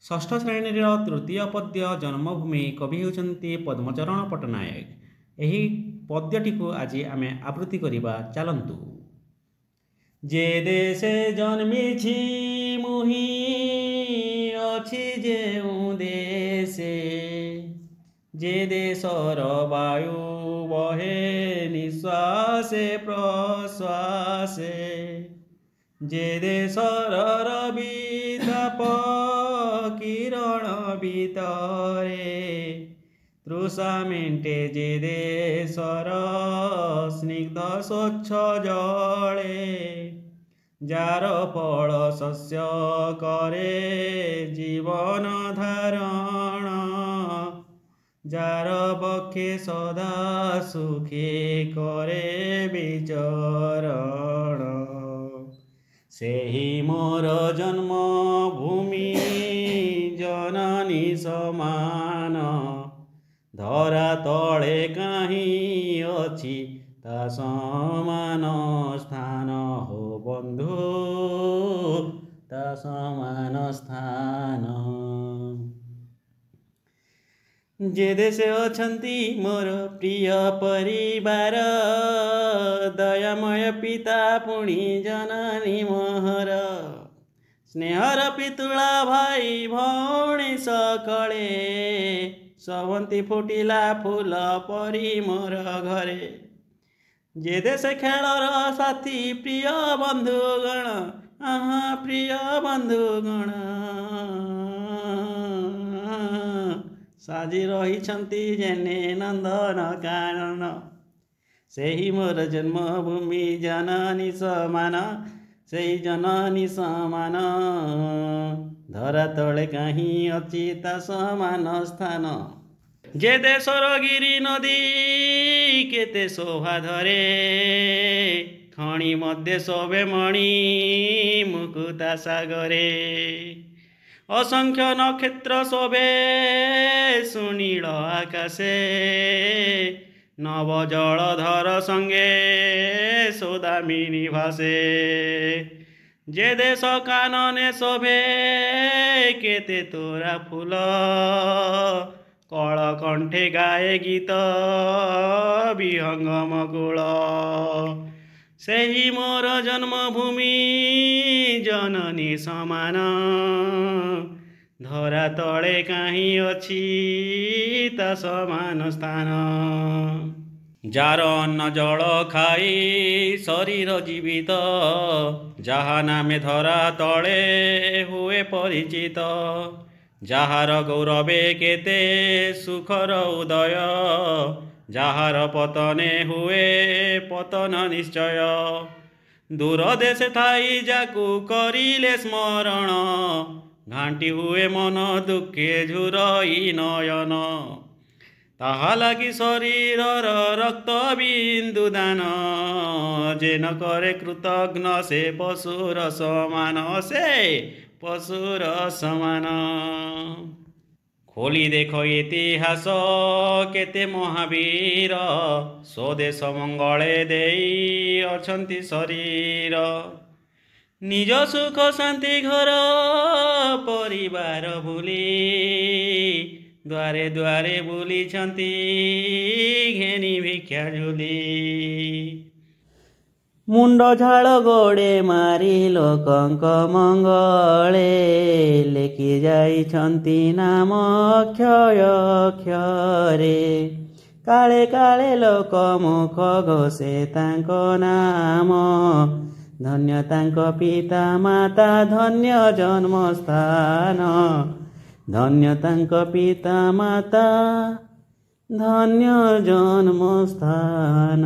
षष्ठ श्रेणीर तृतीय पद्य जन्मभूमि कवि होउछन्ति पद्मचरण पट्टनायक। एही पद्यटी को आज आमे आवृत्ति करिबा चलंतु। जे देशे जन्मिछि मुहि अछि जेउ देशे, जे देशर वायु बहे निश्वासे प्रश्वासे, जे देशर रवि ताप किरण भितरे तृषा मेंटे, जे देशर स्निग्ध स्वच्छ जले जार फल शस्य करे जीवन धारण, जार बक्षे सदा सुखे करे विचरण। सेहि मोर जन्म भूमि जननी समान, धरा तले काहीं अछि ता समान स्थान, हो बंधु ता समान स्थान। जे देशे अछंती मोर प्रिय परिवार, दयामय पिता पुणी जननी मोहर, स्नेहर पितुला भाई भौणी सकळे, सवंती फुटिला फूल परी मोर घरे। जे देश खेलर साथी प्रिय बंधुगण, आहा प्रिय बंधुगण, साजी रहिछंती जेने नंदन कानन। सेही मोर जन्मभूमि जननी समान, सेही जननी समान, धरा तले काहीं अछि ता समान स्थान। जे देशर गिरी नदी केते शोभा धरे, खणी मध्ये शोभे मणि मुकुता सागरे, असंख्य नक्षत्र शोभे सुनील आकाशे, नव जलधर संगे सौदामिनी भासे। जे देश कानने शोभे केते तोरा फूल, कल कंठे गाए गीत विहंगम कुल। सेही मोर जन्मभूमि जननी समान, धरा तले काहीं अछि ता समान स्थान। जार अन्न जल खाई शरीर जीवित, जाहा नामे धरा तले हुए परिचित, जाहार गौरवे केते सुखर उदय, जाहार पतने हुए पतन निश्चय। दूर देश थाई जाकु करिले स्मरण, घांटी हुए मन दुखे झुरई नयन, ताहा लागी शरीरर रक्त बिंदु दान, जे न करे कृतघ्न से पशुर समान, से पशुर समान। खोली देख इतिहास केते महावीर, स्वदेश मंगले देई अछंती शरीर, निज सुख शांति घर परिवार भूली, द्वारे द्वारे बुलिछंती घेनी भिक्षा झुली। मुंड झाड़ गोड़े मारी लोकंक मंगले, लेखि जाइछंती नाम अक्षय अक्षरे, काले काले लोक मुख घोषे तांको नाम, धन्य तांको पिता माता धन्य जन्म स्थान, धन्य तांको पिता माता धन्य जन्म स्थान।